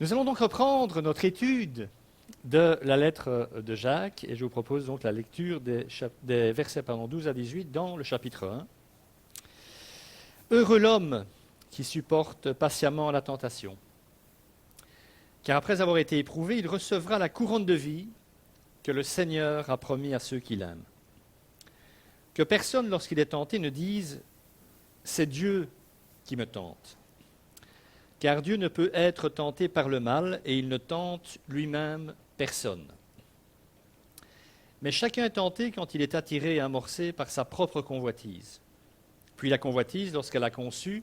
Nous allons donc reprendre notre étude de la lettre de Jacques et je vous propose donc la lecture des versets 12 à 18 dans le chapitre 1. Heureux l'homme qui supporte patiemment la tentation, car après avoir été éprouvé, il recevra la couronne de vie que le Seigneur a promis à ceux qui l'aiment. Que personne, lorsqu'il est tenté, ne dise « c'est Dieu qui me tente ». Car Dieu ne peut être tenté par le mal et il ne tente lui-même personne. Mais chacun est tenté quand il est attiré et amorcé par sa propre convoitise. Puis la convoitise, lorsqu'elle a conçu,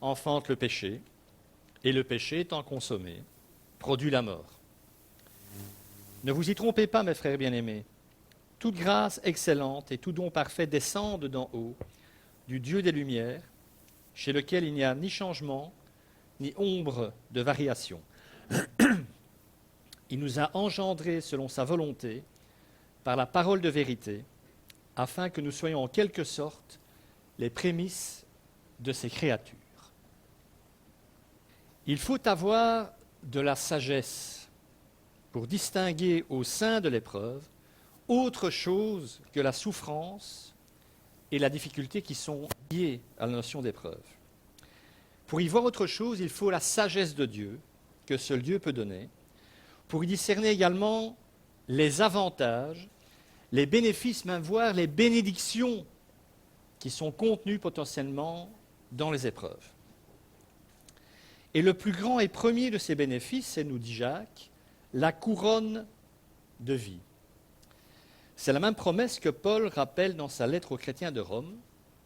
enfante le péché, et le péché, étant consommé, produit la mort. Ne vous y trompez pas, mes frères bien-aimés. Toute grâce excellente et tout don parfait descendent d'en haut, du Dieu des Lumières, chez lequel il n'y a ni changement, ni ombre de variation. Il nous a engendrés selon sa volonté, par la parole de vérité, afin que nous soyons en quelque sorte les prémices de ses créatures. Il faut avoir de la sagesse pour distinguer au sein de l'épreuve autre chose que la souffrance et la difficulté qui sont liées à la notion d'épreuve. Pour y voir autre chose, il faut la sagesse de Dieu, que seul Dieu peut donner, pour y discerner également les avantages, les bénéfices, même voire les bénédictions qui sont contenues potentiellement dans les épreuves. Et le plus grand et premier de ces bénéfices, c'est, nous dit Jacques, la couronne de vie. C'est la même promesse que Paul rappelle dans sa lettre aux chrétiens de Rome,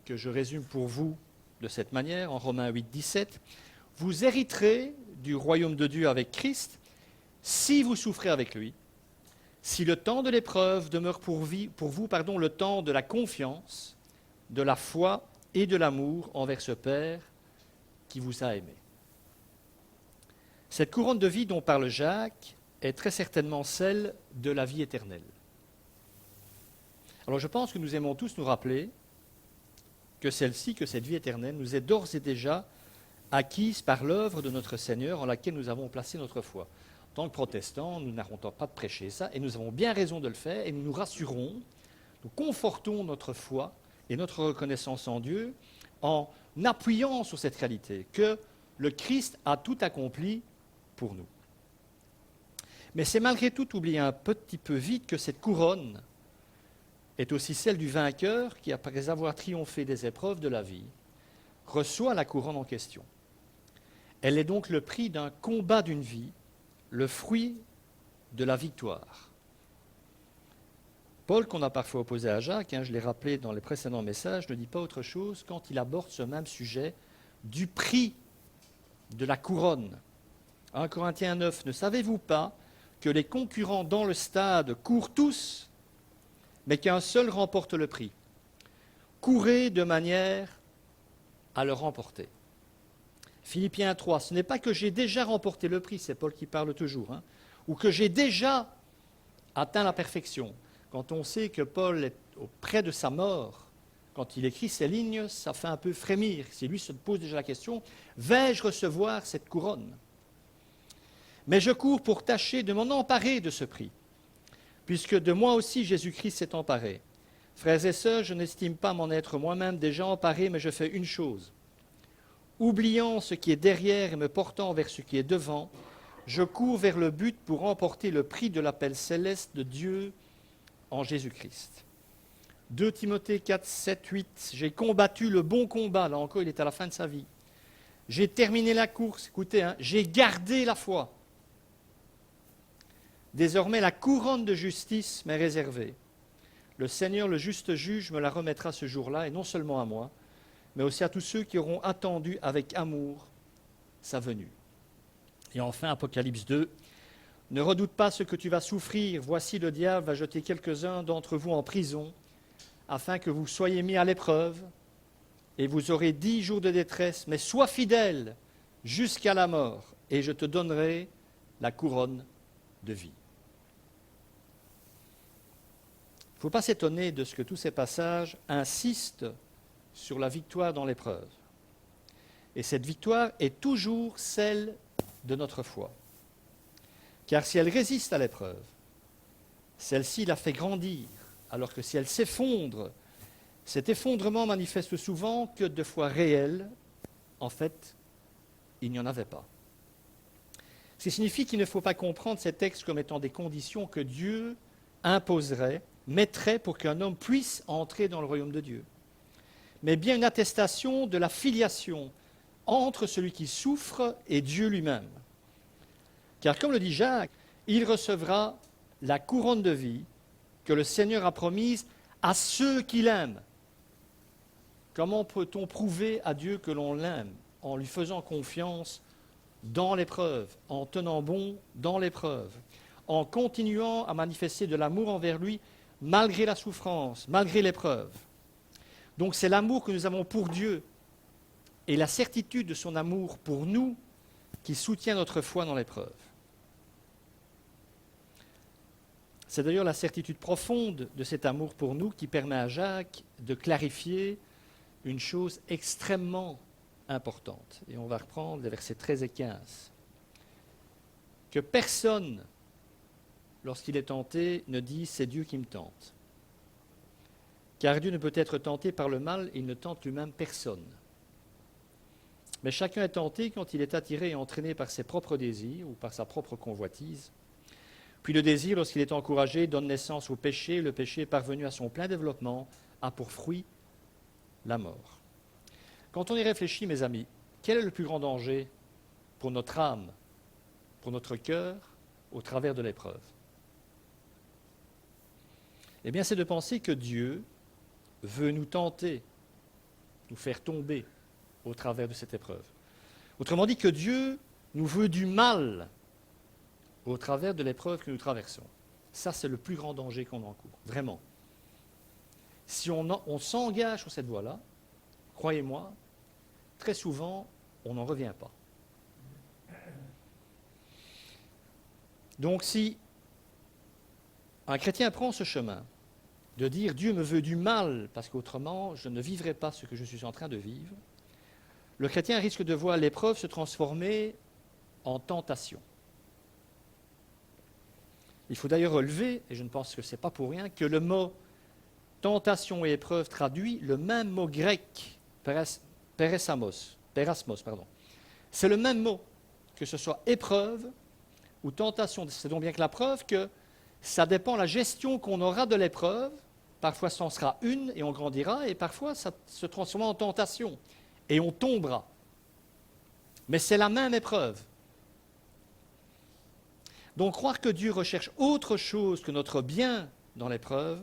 que je résume pour vous de cette manière, en Romains 8, 17, « Vous hériterez du royaume de Dieu avec Christ si vous souffrez avec lui, si le temps de l'épreuve demeure pour vous le temps de la confiance, de la foi et de l'amour envers ce Père qui vous a aimé. » Cette couronne de vie dont parle Jacques est très certainement celle de la vie éternelle. Alors je pense que nous aimons tous nous rappeler que cette vie éternelle, nous est d'ores et déjà acquise par l'œuvre de notre Seigneur en laquelle nous avons placé notre foi. En tant que protestants, nous n'arrêtons pas de prêcher ça, et nous avons bien raison de le faire, et nous nous rassurons, nous confortons notre foi et notre reconnaissance en Dieu en appuyant sur cette réalité, que le Christ a tout accompli pour nous. Mais c'est malgré tout oublier un petit peu vite que cette couronne est aussi celle du vainqueur qui, après avoir triomphé des épreuves de la vie, reçoit la couronne en question. Elle est donc le prix d'un combat d'une vie, le fruit de la victoire. Paul, qu'on a parfois opposé à Jacques, je l'ai rappelé dans les précédents messages, ne dit pas autre chose quand il aborde ce même sujet du prix de la couronne. 1 Corinthiens 9, « Ne savez-vous pas que les concurrents dans le stade courent tous, mais qu'un seul remporte le prix. Courez de manière à le remporter. » Philippiens 3, « Ce n'est pas que j'ai déjà remporté le prix, c'est Paul qui parle toujours, ou que j'ai déjà atteint la perfection. » Quand on sait que Paul est auprès de sa mort, quand il écrit ces lignes, ça fait un peu frémir. Si lui se pose déjà la question, vais-je recevoir cette couronne ? Mais je cours pour tâcher de m'en emparer de ce prix, puisque de moi aussi Jésus-Christ s'est emparé. Frères et sœurs, je n'estime pas m'en être moi-même déjà emparé, mais je fais une chose. Oubliant ce qui est derrière et me portant vers ce qui est devant, je cours vers le but pour remporter le prix de l'appel céleste de Dieu en Jésus-Christ. 2 Timothée 4, 7, 8, « J'ai combattu le bon combat », là encore il est à la fin de sa vie. « J'ai terminé la course », écoutez, j'ai gardé la foi. Désormais, la couronne de justice m'est réservée. Le Seigneur, le juste juge, me la remettra ce jour-là, et non seulement à moi, mais aussi à tous ceux qui auront attendu avec amour sa venue. Et enfin, Apocalypse 2, « Ne redoute pas ce que tu vas souffrir, voici le diable va jeter quelques-uns d'entre vous en prison, afin que vous soyez mis à l'épreuve, et vous aurez 10 jours de détresse, mais sois fidèle jusqu'à la mort, et je te donnerai la couronne de vie. » Il ne faut pas s'étonner de ce que tous ces passages insistent sur la victoire dans l'épreuve. Et cette victoire est toujours celle de notre foi. Car si elle résiste à l'épreuve, celle-ci la fait grandir, alors que si elle s'effondre, cet effondrement manifeste souvent que de foi réelle, en fait, il n'y en avait pas. Ce qui signifie qu'il ne faut pas comprendre ces textes comme étant des conditions que Dieu imposerait, mettrait pour qu'un homme puisse entrer dans le royaume de Dieu, mais bien une attestation de la filiation entre celui qui souffre et Dieu lui-même. Car comme le dit Jacques, il recevra la couronne de vie que le Seigneur a promise à ceux qui l'aiment. Comment peut-on prouver à Dieu que l'on l'aime? En lui faisant confiance dans l'épreuve, en tenant bon dans l'épreuve, en continuant à manifester de l'amour envers lui malgré la souffrance, malgré l'épreuve. Donc c'est l'amour que nous avons pour Dieu et la certitude de son amour pour nous qui soutient notre foi dans l'épreuve. C'est d'ailleurs la certitude profonde de cet amour pour nous qui permet à Jacques de clarifier une chose extrêmement importante. Et on va reprendre les versets 13 et 15. Que personne, lorsqu'il est tenté, ne dise « c'est Dieu qui me tente ». Car Dieu ne peut être tenté par le mal et il ne tente lui-même personne. Mais chacun est tenté quand il est attiré et entraîné par ses propres désirs ou par sa propre convoitise. Puis le désir, lorsqu'il est encouragé, donne naissance au péché. Le péché, parvenu à son plein développement, a pour fruit la mort. Quand on y réfléchit, mes amis, quel est le plus grand danger pour notre âme, pour notre cœur, au travers de l'épreuve? Eh bien, c'est de penser que Dieu veut nous tenter, nous faire tomber au travers de cette épreuve. Autrement dit, que Dieu nous veut du mal au travers de l'épreuve que nous traversons. Ça, c'est le plus grand danger qu'on encourt, vraiment. Si on s'engage sur cette voie-là, croyez-moi, très souvent, on n'en revient pas. Donc, si un chrétien prend ce chemin de dire « Dieu me veut du mal, parce qu'autrement, je ne vivrai pas ce que je suis en train de vivre », le chrétien risque de voir l'épreuve se transformer en tentation. Il faut d'ailleurs relever, et je ne pense que ce n'est pas pour rien, que le mot tentation et épreuve traduit le même mot grec, perasmos. C'est le même mot, que ce soit épreuve ou tentation. C'est donc bien que la preuve que ça dépend de la gestion qu'on aura de l'épreuve. Parfois, ça en sera une et on grandira, et parfois, ça se transformera en tentation et on tombera. Mais c'est la même épreuve. Donc, croire que Dieu recherche autre chose que notre bien dans l'épreuve,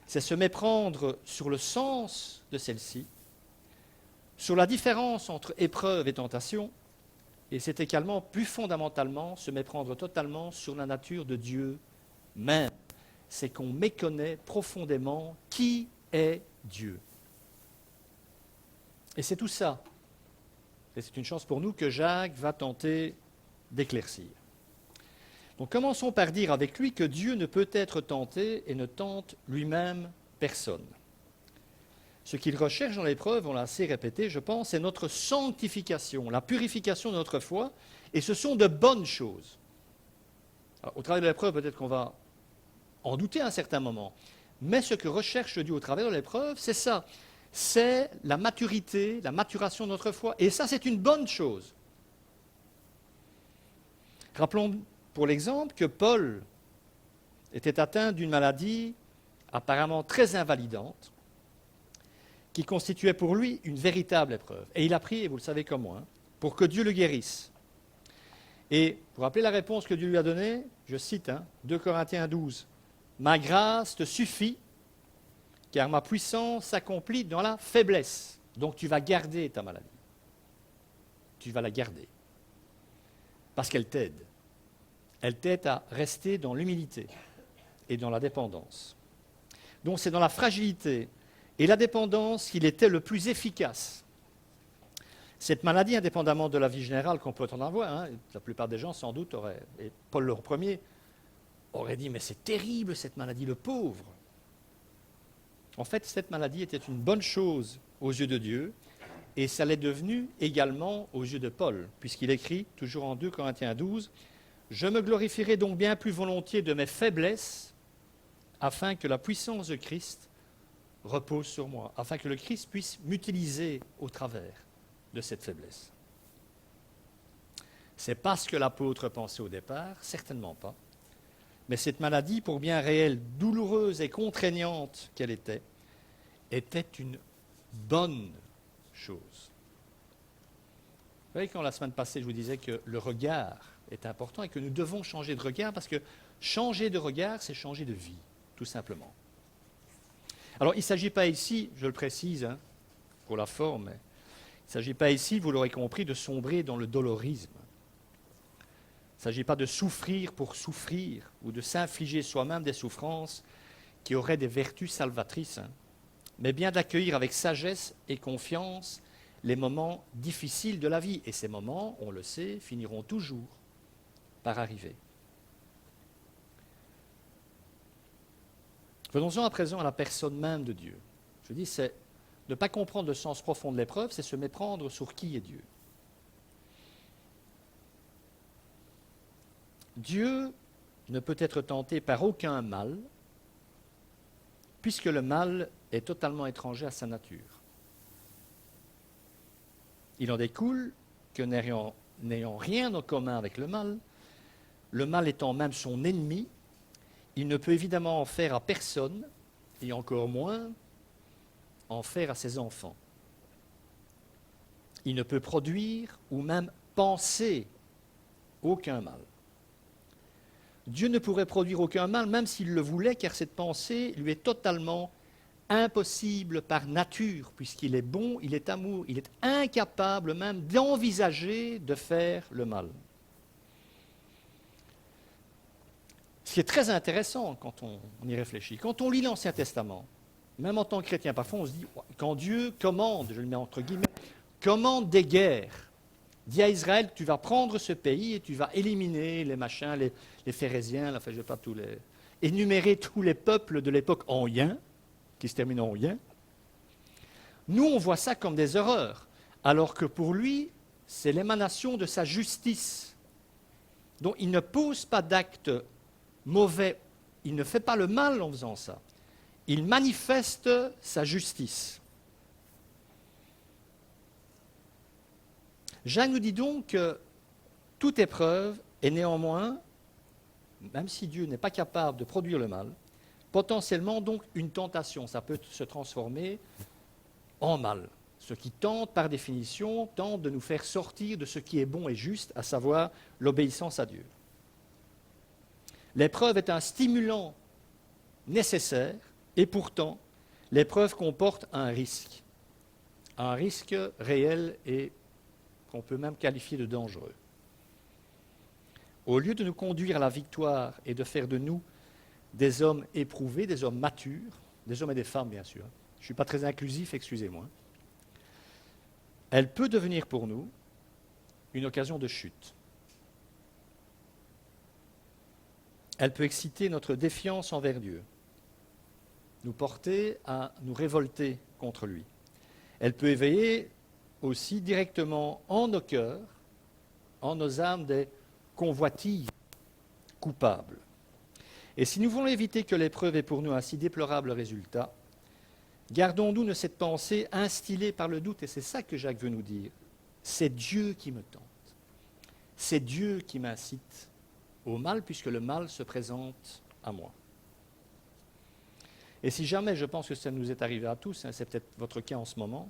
c'est se méprendre sur le sens de celle-ci, sur la différence entre épreuve et tentation, et c'est également, plus fondamentalement, se méprendre totalement sur la nature de Dieu même. C'est qu'on méconnaît profondément qui est Dieu. Et c'est tout ça. Et c'est une chance pour nous que Jacques va tenter d'éclaircir. Donc commençons par dire avec lui que Dieu ne peut être tenté et ne tente lui-même personne. Ce qu'il recherche dans l'épreuve, on l'a assez répété, je pense, c'est notre sanctification, la purification de notre foi, et ce sont de bonnes choses. Alors, au travers de l'épreuve, peut-être qu'on va en douter à un certain moment, mais ce que recherche Dieu au travers de l'épreuve, c'est ça, c'est la maturité, la maturation de notre foi, et ça c'est une bonne chose. Rappelons pour l'exemple que Paul était atteint d'une maladie apparemment très invalidante, qui constituait pour lui une véritable épreuve. Et il a prié, vous le savez comme moi, pour que Dieu le guérisse. Et vous vous rappelez la réponse que Dieu lui a donnée? Je cite, 2 Corinthiens 12. « Ma grâce te suffit, car ma puissance s'accomplit dans la faiblesse. » Donc tu vas garder ta maladie. Tu vas la garder. Parce qu'elle t'aide. Elle t'aide à rester dans l'humilité et dans la dépendance. Donc c'est dans la fragilité et la dépendance qu'il était le plus efficace. Cette maladie, indépendamment de la vie générale qu'on peut en avoir, la plupart des gens sans doute auraient, et Paul le premier, aurait dit « mais c'est terrible cette maladie, le pauvre ». En fait, cette maladie était une bonne chose aux yeux de Dieu, et ça l'est devenu également aux yeux de Paul, puisqu'il écrit, toujours en 2 Corinthiens 12, « Je me glorifierai donc bien plus volontiers de mes faiblesses, afin que la puissance de Christ repose sur moi, afin que le Christ puisse m'utiliser au travers de cette faiblesse. C'est pas ce que l'apôtre pensait au départ, certainement pas. Mais cette maladie, pour bien réelle, douloureuse et contraignante qu'elle était une bonne chose. Vous voyez, quand la semaine passée, je vous disais que le regard est important et que nous devons changer de regard, parce que changer de regard, c'est changer de vie, tout simplement. Alors, il ne s'agit pas ici, je le précise, pour la forme, il ne s'agit pas ici, vous l'aurez compris, de sombrer dans le dolorisme. Il ne s'agit pas de souffrir pour souffrir ou de s'infliger soi-même des souffrances qui auraient des vertus salvatrices, mais bien d'accueillir avec sagesse et confiance les moments difficiles de la vie. Et ces moments, on le sait, finiront toujours par arriver. Venons-en à présent à la personne même de Dieu. Je dis, c'est ne pas comprendre le sens profond de l'épreuve, c'est se méprendre sur qui est Dieu. Dieu ne peut être tenté par aucun mal, puisque le mal est totalement étranger à sa nature. Il en découle que n'ayant rien en commun avec le mal étant même son ennemi, il ne peut évidemment en faire à personne, et encore moins en faire à ses enfants. Il ne peut produire ou même penser aucun mal. Dieu ne pourrait produire aucun mal, même s'il le voulait, car cette pensée lui est totalement impossible par nature, puisqu'il est bon, il est amour, il est incapable même d'envisager de faire le mal. Ce qui est très intéressant quand on y réfléchit. Quand on lit l'Ancien Testament, même en tant que chrétien, parfois on se dit, quand Dieu commande, je le mets entre guillemets, commande des guerres, dit à Israël, tu vas prendre ce pays et tu vas éliminer les machins, les Phérésiens, je ne vais pas énumérer tous les peuples de l'époque en yin, qui se terminent en yin. Nous, on voit ça comme des horreurs, alors que pour lui, c'est l'émanation de sa justice. Donc il ne pose pas d'acte mauvais, il ne fait pas le mal en faisant ça. Il manifeste sa justice. Jacques nous dit donc que toute épreuve est néanmoins, même si Dieu n'est pas capable de produire le mal, potentiellement donc une tentation. Ça peut se transformer en mal. Ce qui tente, par définition, tente de nous faire sortir de ce qui est bon et juste, à savoir l'obéissance à Dieu. L'épreuve est un stimulant nécessaire et pourtant, l'épreuve comporte un risque réel et qu'on peut même qualifier de dangereux. Au lieu de nous conduire à la victoire et de faire de nous des hommes éprouvés, des hommes matures, des hommes et des femmes bien sûr, je ne suis pas très inclusif, excusez-moi, elle peut devenir pour nous une occasion de chute. Elle peut exciter notre défiance envers Dieu, nous porter à nous révolter contre lui. Elle peut éveiller aussi directement en nos cœurs, en nos âmes, des convoitises coupables. Et si nous voulons éviter que l'épreuve ait pour nous un si déplorable résultat, gardons-nous de cette pensée instillée par le doute, et c'est ça que Jacques veut nous dire. C'est Dieu qui me tente. C'est Dieu qui m'incite au mal, puisque le mal se présente à moi. Et si jamais, je pense que ça nous est arrivé à tous, c'est peut-être votre cas en ce moment,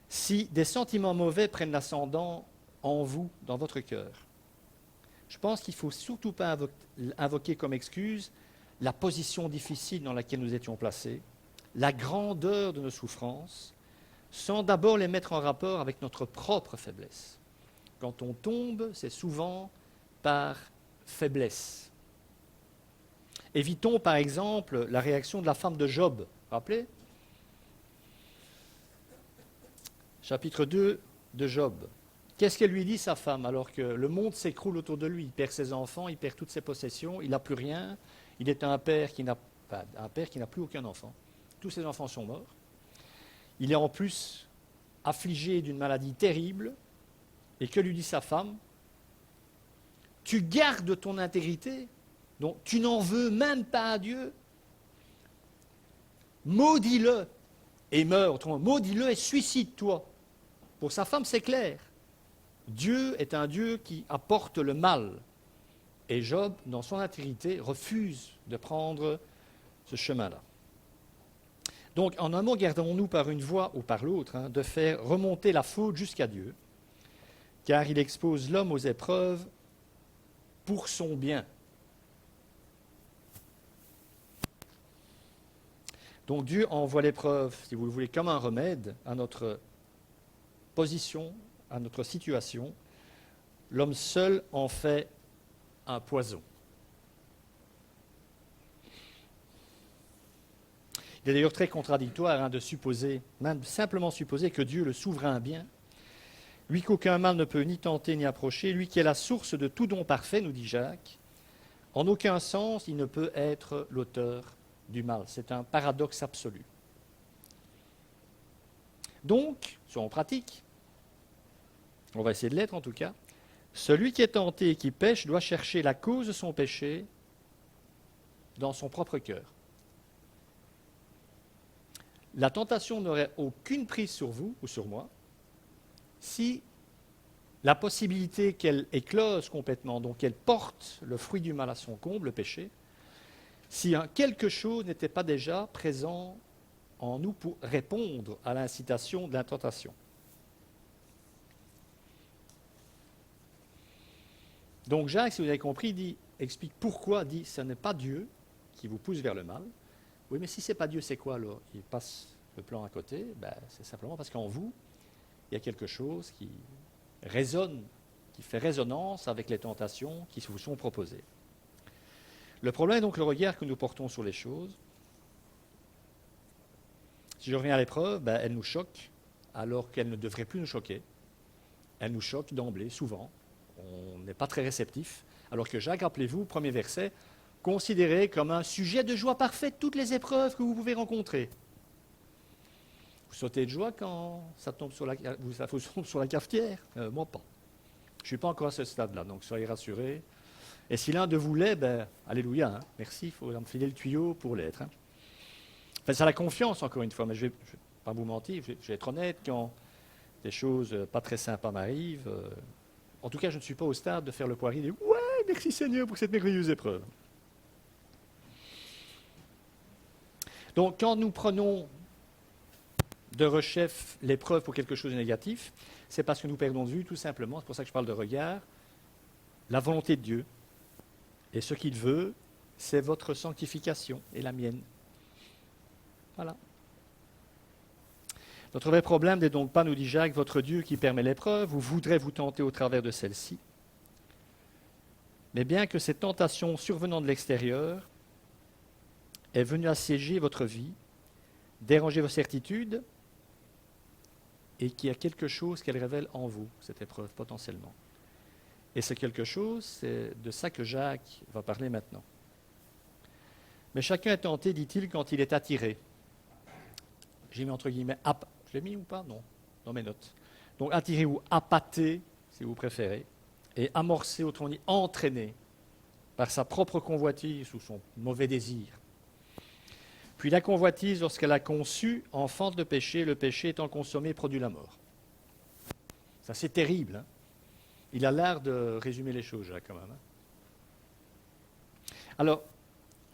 si des sentiments mauvais prennent l'ascendant en vous, dans votre cœur, je pense qu'il ne faut surtout pas invoquer comme excuse la position difficile dans laquelle nous étions placés, la grandeur de nos souffrances, sans d'abord les mettre en rapport avec notre propre faiblesse. Quand on tombe, c'est souvent par faiblesse. Évitons par exemple la réaction de la femme de Job. Vous vous rappelez ? Chapitre 2 de Job. Qu'est-ce qu'elle lui dit, sa femme, alors que le monde s'écroule autour de lui? Il perd ses enfants, il perd toutes ses possessions, il n'a plus rien. Il est un père qui n'a plus aucun enfant. Tous ses enfants sont morts. Il est en plus affligé d'une maladie terrible. Et que lui dit sa femme? tu gardes ton intégrité, donc tu n'en veux même pas à Dieu, maudis-le et meurs, autrement, maudis-le et suicide-toi. Pour sa femme, c'est clair. Dieu est un Dieu qui apporte le mal. Et Job, dans son intégrité, refuse de prendre ce chemin-là. Donc, en un mot, gardons-nous par une voie ou par l'autre de faire remonter la faute jusqu'à Dieu, car il expose l'homme aux épreuves pour son bien. Donc Dieu envoie l'épreuve, si vous le voulez, comme un remède à notre position, à notre situation. L'homme seul en fait un poison. Il est d'ailleurs très contradictoire de supposer, même simplement supposer que Dieu, le souverain bien, lui qu'aucun mal ne peut ni tenter ni approcher, lui qui est la source de tout don parfait, nous dit Jacques, en aucun sens il ne peut être l'auteur du mal. C'est un paradoxe absolu. Donc, soyons pratiques, on va essayer de l'être en tout cas, celui qui est tenté et qui pêche doit chercher la cause de son péché dans son propre cœur. La tentation n'aurait aucune prise sur vous ou sur moi si la possibilité qu'elle éclose complètement, donc qu'elle porte le fruit du mal à son comble, le péché, si quelque chose n'était pas déjà présent en nous pour répondre à l'incitation de la tentation. Donc Jacques, si vous avez compris, explique pourquoi, ce n'est pas Dieu qui vous pousse vers le mal. Oui, mais si ce n'est pas Dieu, c'est quoi alors? Il passe le plan à côté, c'est simplement parce qu'en vous, il y a quelque chose qui résonne, qui fait résonance avec les tentations qui vous sont proposées. Le problème est donc le regard que nous portons sur les choses. Si je reviens à l'épreuve, elle nous choque alors qu'elle ne devrait plus nous choquer. Elle nous choque d'emblée, souvent. On n'est pas très réceptif. Alors que Jacques, rappelez-vous, premier verset, considérez comme un sujet de joie parfaite toutes les épreuves que vous pouvez rencontrer. Vous sautez de joie quand ça tombe sur la cafetière? Moi pas. Je ne suis pas encore à ce stade-là, donc soyez rassurés. Et si l'un de vous l'est, alléluia, merci, il faut me filer le tuyau pour l'être. Enfin, c'est la confiance, encore une fois, mais je ne vais pas vous mentir, je vais être honnête, quand des choses pas très sympas m'arrivent, en tout cas, je ne suis pas au stade de faire le poirier et de dire « Ouais, merci Seigneur pour cette merveilleuse épreuve ». Donc, quand nous prenons de rechef l'épreuve pour quelque chose de négatif, c'est parce que nous perdons de vue, tout simplement, c'est pour ça que je parle de regard, la volonté de Dieu. Et ce qu'il veut, c'est votre sanctification et la mienne. Voilà. Notre vrai problème n'est donc pas, nous dit Jacques, votre Dieu qui permet l'épreuve, ou voudrait vous tenter au travers de celle-ci, mais bien que cette tentation survenant de l'extérieur est venue assiéger votre vie, déranger vos certitudes, et qu'il y a quelque chose qu'elle révèle en vous, cette épreuve, potentiellement. Et c'est quelque chose, c'est de ça que Jacques va parler maintenant. Mais chacun est tenté, dit-il, quand il est attiré. J'ai mis entre guillemets, je l'ai mis ou pas? Non, dans mes notes. Donc attiré ou appâté, si vous préférez, et amorcé, autrement dit, entraîné par sa propre convoitise ou son mauvais désir. Puis la convoitise, lorsqu'elle a conçu, enfante le péché étant consommé produit la mort. Ça c'est terrible. Il a l'art de résumer les choses, Jacques, quand même. Alors,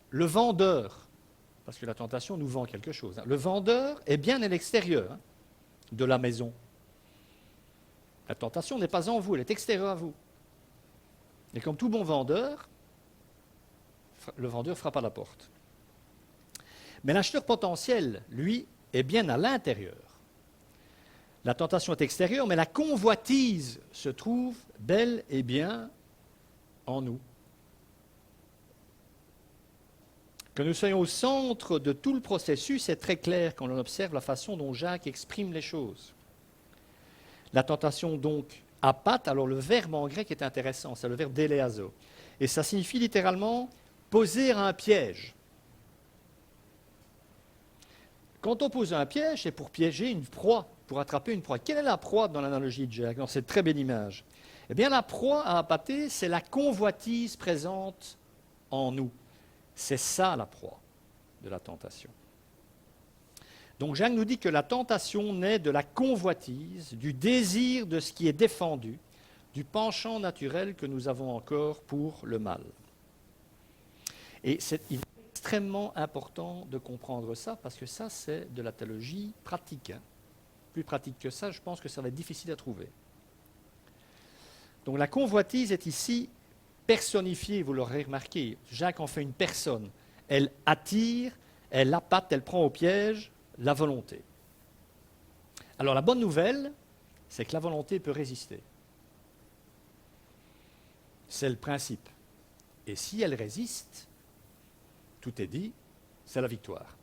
le vendeur, parce que la tentation nous vend quelque chose, le vendeur est bien à l'extérieur de la maison. La tentation n'est pas en vous, elle est extérieure à vous. Et comme tout bon vendeur, le vendeur frappe à la porte. Mais l'acheteur potentiel, lui, est bien à l'intérieur. La tentation est extérieure, mais la convoitise se trouve bel et bien en nous. Que nous soyons au centre de tout le processus, c'est très clair quand on observe la façon dont Jacques exprime les choses. La tentation donc appâte, alors le verbe en grec est intéressant, c'est le verbe déléazo. Et ça signifie littéralement poser un piège. Quand on pose un piège, c'est pour piéger une proie, pour attraper une proie. Quelle est la proie dans l'analogie de Jacques, dans cette très belle image? Eh bien, la proie à appâter, c'est la convoitise présente en nous. C'est ça la proie de la tentation. Donc Jacques nous dit que la tentation naît de la convoitise, du désir de ce qui est défendu, du penchant naturel que nous avons encore pour le mal. Et il est extrêmement important de comprendre ça, parce que ça, c'est de la théologie pratique. Hein. Plus pratique que ça, je pense que ça va être difficile à trouver. Donc la convoitise est ici personnifiée, vous l'aurez remarqué. Jacques en fait une personne. Elle attire, elle appâte, elle prend au piège la volonté. Alors la bonne nouvelle, c'est que la volonté peut résister. C'est le principe. Et si elle résiste, tout est dit, c'est la victoire.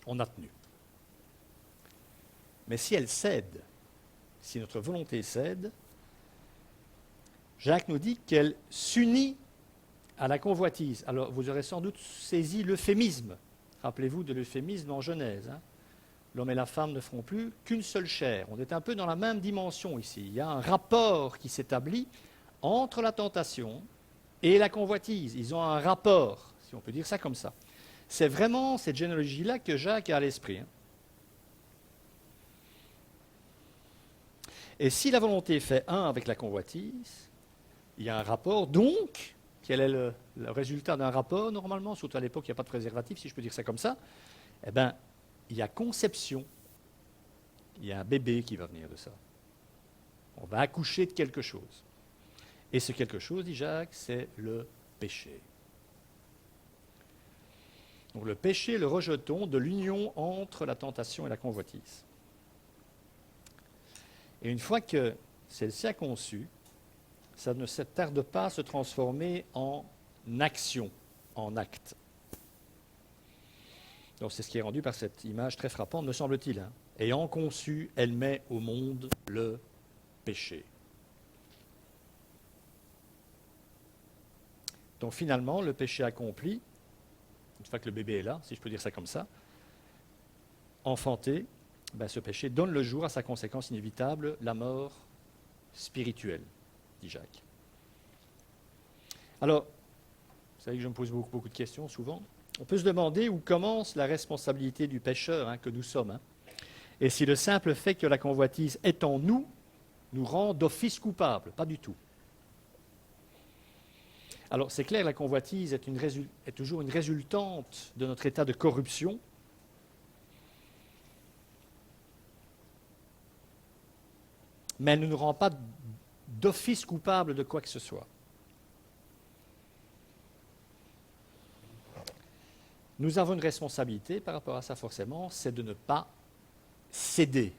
On a tenu. Mais si elle cède, si notre volonté cède, Jacques nous dit qu'elle s'unit à la convoitise. Alors vous aurez sans doute saisi l'euphémisme. Rappelez-vous de l'euphémisme en Genèse. Hein. L'homme et la femme ne feront plus qu'une seule chair. On est un peu dans la même dimension ici. Il y a un rapport qui s'établit entre la tentation et la convoitise. Ils ont un rapport, si on peut dire ça comme ça. C'est vraiment cette généalogie-là que Jacques a à l'esprit. Hein. Et si la volonté fait un avec la convoitise, il y a un rapport. Donc, quel est le résultat d'un rapport, normalement, surtout à l'époque, il n'y a pas de préservatif, si je peux dire ça comme ça. Eh bien, il y a conception. Il y a un bébé qui va venir de ça. On va accoucher de quelque chose. Et ce quelque chose, dit Jacques, c'est le péché. Donc le péché, le rejetons de l'union entre la tentation et la convoitise. Et une fois que celle-ci a conçu, ça ne se tarde pas à se transformer en action, en acte. Donc c'est ce qui est rendu par cette image très frappante, me semble-t-il. Hein. Ayant conçu, elle met au monde le péché. Donc finalement, le péché accompli, une fois que le bébé est là, si je peux dire ça comme ça, enfanté, ben ce péché donne le jour à sa conséquence inévitable, la mort spirituelle, dit Jacques. Alors, vous savez que je me pose beaucoup de questions souvent. On peut se demander où commence la responsabilité du pécheur hein, que nous sommes. Hein, et si le simple fait que la convoitise est en nous, nous rend d'office coupable, pas du tout. Alors, c'est clair, la convoitise est toujours une résultante de notre état de corruption. Mais elle ne nous rend pas d'office coupable de quoi que ce soit. Nous avons une responsabilité par rapport à ça, forcément, c'est de ne pas céder.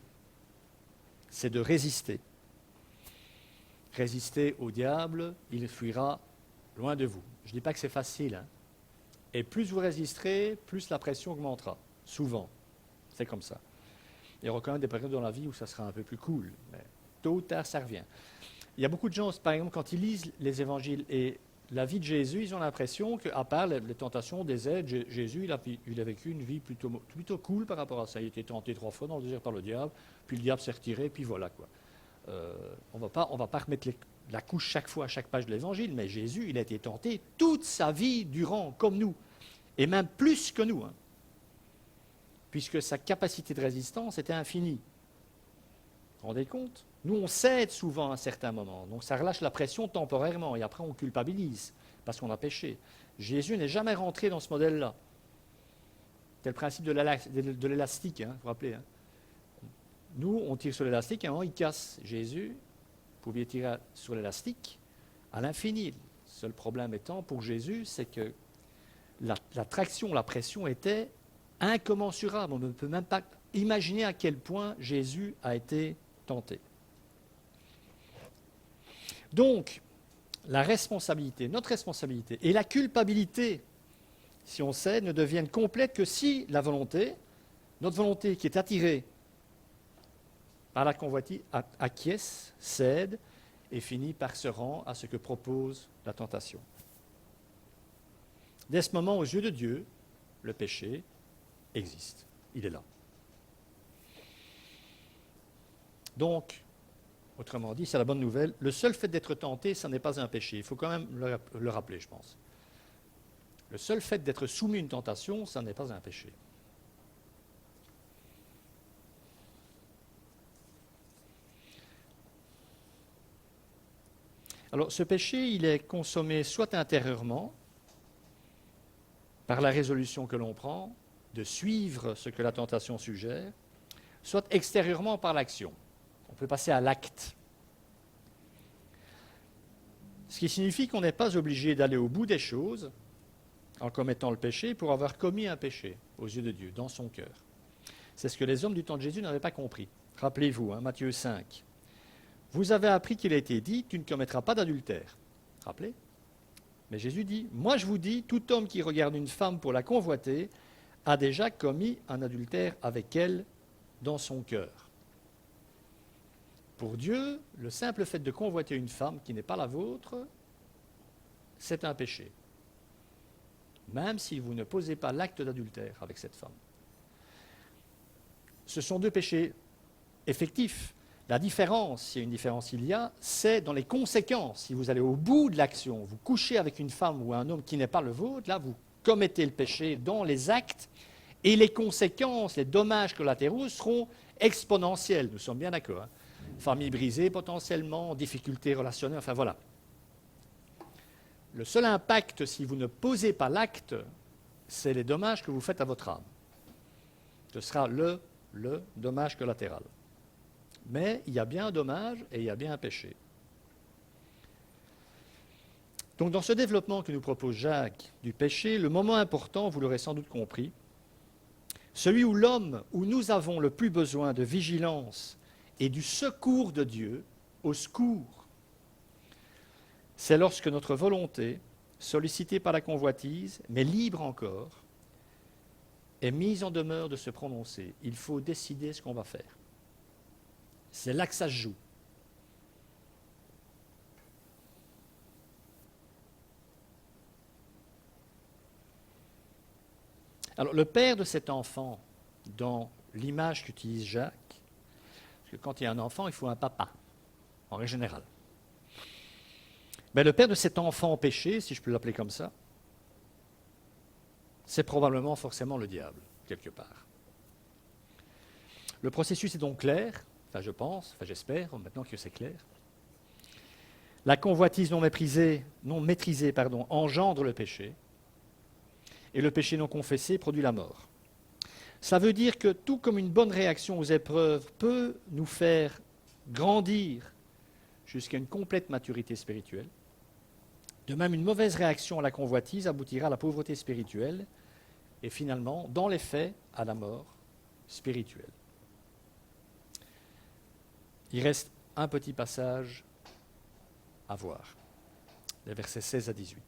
C'est de résister. Résister au diable, il fuira loin de vous. Je ne dis pas que c'est facile. Hein. Et plus vous résisterez, plus la pression augmentera. Souvent. C'est comme ça. Il y aura quand même des périodes dans la vie où ça sera un peu plus cool. Mais tôt ou tard, ça revient. Il y a beaucoup de gens, par exemple, quand ils lisent les évangiles et la vie de Jésus, ils ont l'impression qu'à part les tentations, des aides, Jésus, il a vécu une vie plutôt cool par rapport à ça. Il a été tenté 3 fois dans le désert par le diable, puis le diable s'est retiré, puis voilà quoi. On va pas remettre la couche chaque fois à chaque page de l'évangile, mais Jésus, il a été tenté toute sa vie durant, comme nous, et même plus que nous, hein, puisque sa capacité de résistance était infinie. Vous vous rendez compte ? Nous, on cède souvent à un certain moment, donc ça relâche la pression temporairement, et après on culpabilise, parce qu'on a péché. Jésus n'est jamais rentré dans ce modèle-là. C'est le principe de l'élastique, hein, vous vous rappelez. Hein. Nous, on tire sur l'élastique et un moment, il casse. Jésus, vous pouviez tirer sur l'élastique à l'infini. Le seul problème étant, pour Jésus, c'est que la traction, la pression était incommensurable. On ne peut même pas imaginer à quel point Jésus a été tenté. Donc, la responsabilité, notre responsabilité et la culpabilité, si on cède, ne deviennent complètes que si la volonté, notre volonté qui est attirée par la convoitise, acquiesce, cède et finit par se rendre à ce que propose la tentation. Dès ce moment, aux yeux de Dieu, le péché existe. Il est là. Donc, Autrement dit, c'est la bonne nouvelle. Le seul fait d'être tenté, ça n'est pas un péché. Il faut quand même le rappeler, je pense. Le seul fait d'être soumis à une tentation, ça n'est pas un péché. Alors, ce péché, il est consommé soit intérieurement, par la résolution que l'on prend, de suivre ce que la tentation suggère, soit extérieurement par l'action. On peut passer à l'acte. Ce qui signifie qu'on n'est pas obligé d'aller au bout des choses en commettant le péché pour avoir commis un péché aux yeux de Dieu, dans son cœur. C'est ce que les hommes du temps de Jésus n'avaient pas compris. Rappelez-vous, Matthieu 5. Vous avez appris qu'il a été dit, tu ne commettras pas d'adultère. Rappelez. Mais Jésus dit, moi je vous dis, tout homme qui regarde une femme pour la convoiter a déjà commis un adultère avec elle dans son cœur. Pour Dieu, le simple fait de convoiter une femme qui n'est pas la vôtre, c'est un péché. Même si vous ne posez pas l'acte d'adultère avec cette femme. Ce sont deux péchés effectifs. La différence, s'il y a une différence il y a, c'est dans les conséquences. Si vous allez au bout de l'action, vous couchez avec une femme ou un homme qui n'est pas le vôtre, là vous commettez le péché dans les actes et les conséquences, les dommages collatéraux seront exponentiels. Nous sommes bien d'accord. Hein. Famille brisée potentiellement, difficultés relationnelles, enfin voilà. Le seul impact, si vous ne posez pas l'acte, c'est les dommages que vous faites à votre âme. Ce sera le dommage collatéral. Mais il y a bien un dommage et il y a bien un péché. Donc dans ce développement que nous propose Jacques du péché, le moment important, vous l'aurez sans doute compris, celui où l'homme, où nous avons le plus besoin de vigilance et du secours de Dieu, au secours, c'est lorsque notre volonté, sollicitée par la convoitise, mais libre encore, est mise en demeure de se prononcer. Il faut décider ce qu'on va faire. C'est là que ça se joue. Alors, le père de cet enfant, dans l'image qu'utilise Jacques, parce que quand il y a un enfant, il faut un papa, en règle générale. Mais le père de cet enfant péché, si je peux l'appeler comme ça, c'est probablement forcément le diable, quelque part. Le processus est donc clair. Enfin, je pense, j'espère, maintenant que c'est clair. La convoitise non maîtrisée, engendre le péché, et le péché non confessé produit la mort. Ça veut dire que tout comme une bonne réaction aux épreuves peut nous faire grandir jusqu'à une complète maturité spirituelle, de même une mauvaise réaction à la convoitise aboutira à la pauvreté spirituelle, et finalement, dans les faits, à la mort spirituelle. Il reste un petit passage à voir, les versets 16 à 18.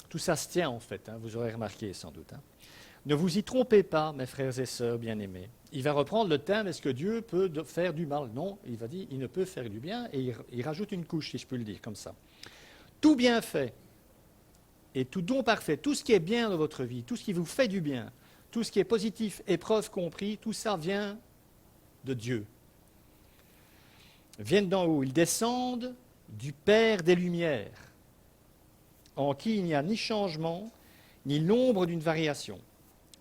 Tout ça se tient en fait, vous aurez remarqué sans doute. Ne vous y trompez pas, mes frères et sœurs bien-aimés. Il va reprendre le thème, est-ce que Dieu peut faire du mal? Non, il va dire, il ne peut faire du bien, et il rajoute une couche, si je peux le dire comme ça. Tout bienfait et tout don parfait, tout ce qui est bien dans votre vie, tout ce qui vous fait du bien, tout ce qui est positif, épreuve compris, tout ça vient de Dieu. Viennent d'en haut, ils descendent du Père des Lumières, en qui il n'y a ni changement, ni l'ombre d'une variation.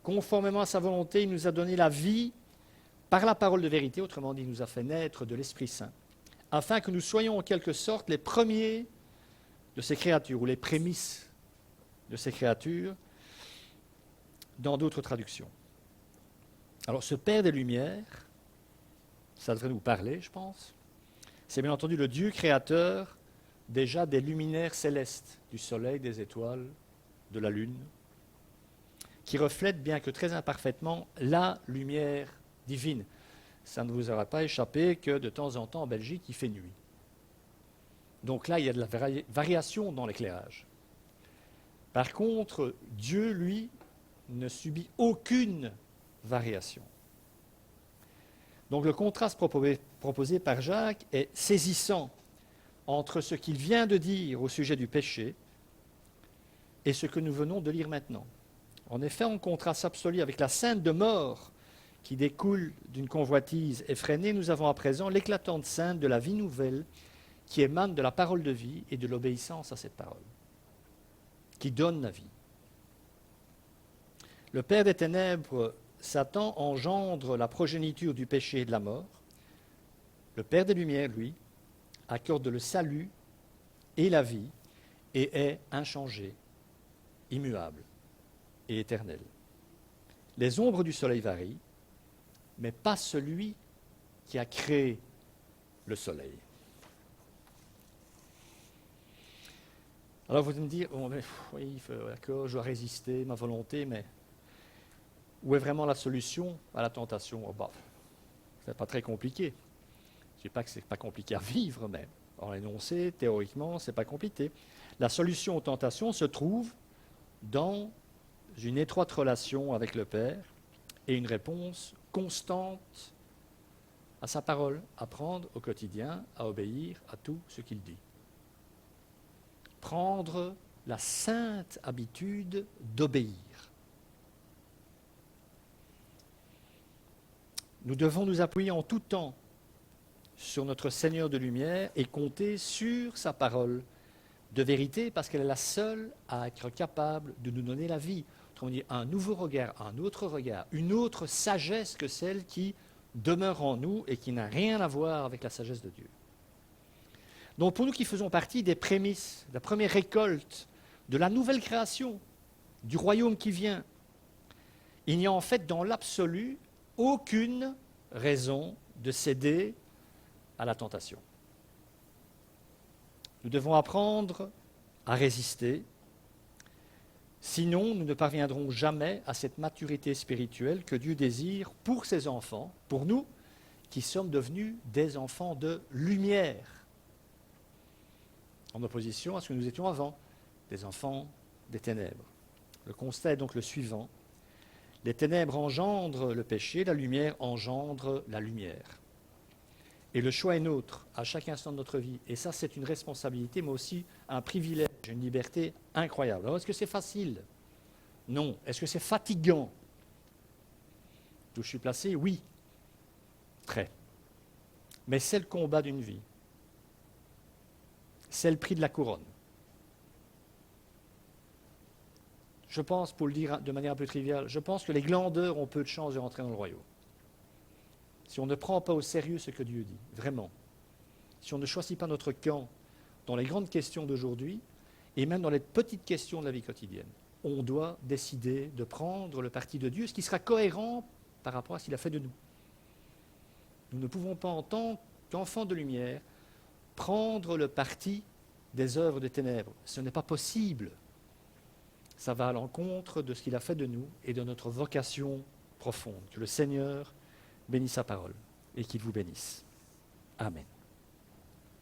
Conformément à sa volonté, il nous a donné la vie par la parole de vérité, autrement dit, il nous a fait naître de l'Esprit Saint, afin que nous soyons en quelque sorte les premiers de ces créatures, ou les prémices de ces créatures, dans d'autres traductions. Alors, ce Père des Lumières, ça devrait nous parler, je pense. C'est bien entendu le Dieu créateur déjà des luminaires célestes, du soleil, des étoiles, de la lune, qui reflète, bien que très imparfaitement, la lumière divine. Ça ne vous aura pas échappé que de temps en temps en Belgique, il fait nuit. Donc là, il y a de la variation dans l'éclairage. Par contre, Dieu, lui, ne subit aucune variation. Donc le contraste proposé par Jacques est saisissant entre ce qu'il vient de dire au sujet du péché et ce que nous venons de lire maintenant. En effet, on contraste absolu avec la sainte de mort qui découle d'une convoitise effrénée, nous avons à présent l'éclatante scène de la vie nouvelle qui émane de la parole de vie et de l'obéissance à cette parole, qui donne la vie. Le père des ténèbres, Satan, engendre la progéniture du péché et de la mort. Le père des lumières, lui, accorde le salut et la vie et est inchangé, immuable et éternel. Les ombres du soleil varient, mais pas celui qui a créé le soleil. Alors vous allez me dire, oh, mais, oui, d'accord, je dois résister, ma volonté, mais où est vraiment la solution à la tentation? Oh, bah, ce n'est pas très compliqué. Je ne dis pas que ce n'est pas compliqué à vivre, mais en énoncé, théoriquement, ce n'est pas compliqué. La solution aux tentations se trouve dans une étroite relation avec le Père et une réponse constante à sa parole, apprendre au quotidien à obéir à tout ce qu'il dit. Prendre la sainte habitude d'obéir. Nous devons nous appuyer en tout temps sur notre Seigneur de lumière et compter sur sa parole de vérité parce qu'elle est la seule à être capable de nous donner la vie. Autrement dit, un nouveau regard, un autre regard, une autre sagesse que celle qui demeure en nous et qui n'a rien à voir avec la sagesse de Dieu. Donc pour nous qui faisons partie des prémices, de la première récolte, de la nouvelle création, du royaume qui vient, il n'y a en fait dans l'absolu aucune raison de céder à la tentation. Nous devons apprendre à résister, sinon nous ne parviendrons jamais à cette maturité spirituelle que Dieu désire pour ses enfants, pour nous qui sommes devenus des enfants de lumière, en opposition à ce que nous étions avant, des enfants des ténèbres. Le constat est donc le suivant. Les ténèbres engendrent le péché, la lumière engendre la lumière. Et le choix est nôtre à chaque instant de notre vie. Et ça, c'est une responsabilité, mais aussi un privilège, une liberté incroyable. Alors, est-ce que c'est facile? Non. Est-ce que c'est fatigant? D'où je suis placé? Oui. Très. Mais c'est le combat d'une vie. C'est le prix de la couronne. Je pense, pour le dire de manière un peu triviale, je pense que les glandeurs ont peu de chances de rentrer dans le royaume. Si on ne prend pas au sérieux ce que Dieu dit, vraiment, si on ne choisit pas notre camp dans les grandes questions d'aujourd'hui, et même dans les petites questions de la vie quotidienne, on doit décider de prendre le parti de Dieu, ce qui sera cohérent par rapport à ce qu'il a fait de nous. Nous ne pouvons pas, en tant qu'enfants de lumière, prendre le parti des œuvres des ténèbres. Ce n'est pas possible. Ça va à l'encontre de ce qu'il a fait de nous et de notre vocation profonde. Que le Seigneur bénisse sa parole et qu'il vous bénisse. Amen.